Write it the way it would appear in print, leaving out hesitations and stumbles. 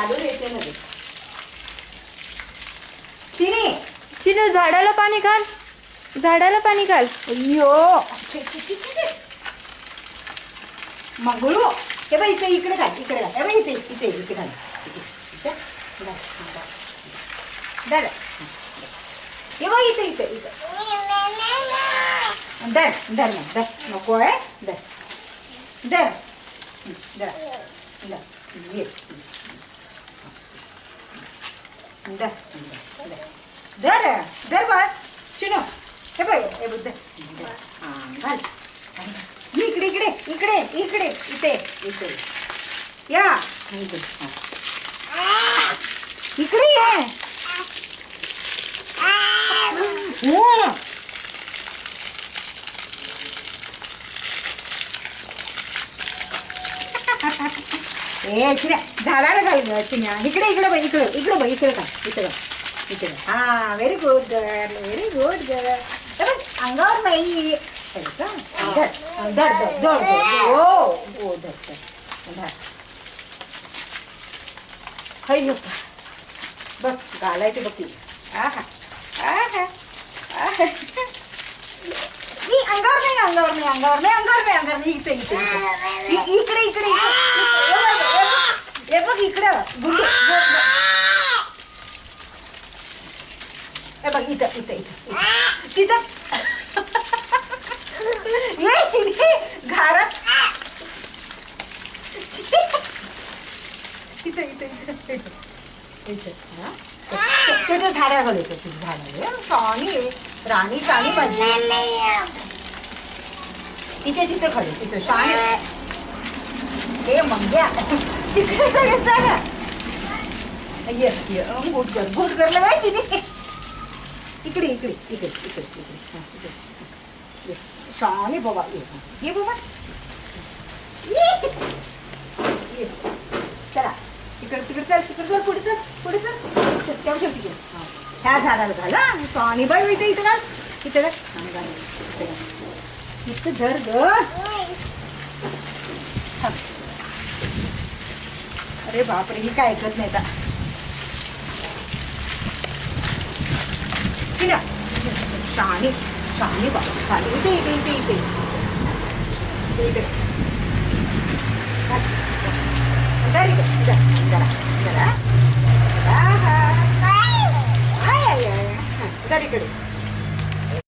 चालू येते मध्ये. चिनी चिनू झाडाला पाणी घाल, झाडाला पाणी घाल. अय्यो मंगळू हे बाई इथे इकडे घाल, इकडे घाल. हे बाई इथे इथे इथे घाल. इथे धर. हे बाई इथे इथे इथे धर धर ना धर. नको आहे धर धर धर धर ये धर धर धर बघ चिनो. हे बघ हे बुद्ध हां घाल. इकडे इकडे इकडे इकडे इथे इथे या इकडे इकडे ये. हो ए चिन्या झाडाला घाल ग चिन्या. इकडे इकडे बघ इकडे इकडे बघ इकडे का इकडे इकडे. हा very good girl very good girl. अंगावर नाही का धर धर धर धर हो हो धर धर धर. हय बघ घालायचे बघ ती. आहा आहा आहा. अंगावर नाही अंगावर नाही अंगावर नाही अंगावर नाही अंगावर नाही. इथे इथे इकडे इकडे हे बघ इकडे गुंडू. हे बघ इथं इथं इथं तिथं. ये चिनी घरात इथं इथं इथं इथं. ते झाड्या घालायचं तू झाडा शाणी राणी शाणी माझी. तिथे तिथे खडे तिथे शाणी. हे मंग्या तिकडे जायचं ना. ये गुड कर गुड करलं बाय चिनी. इकडे इकडे इकडे इकडे इकडे शाणी बाबा. ये बाबा ये चला तिकडे तिकडे चल तिकडे चल पुढे चल पुढे चल. तेव्हा ठेव तिकडे. ह्या झाडाला घाला शाणी बाई इथे इथं घाल इथं घाल. इथं धर ग. अरे बापरे ही काय ऐकत नाही आता. शाणी शाणी बाबा शाणी इथे इथे इथे इथे इथे जरा जरा जरा जरा जरा इकडे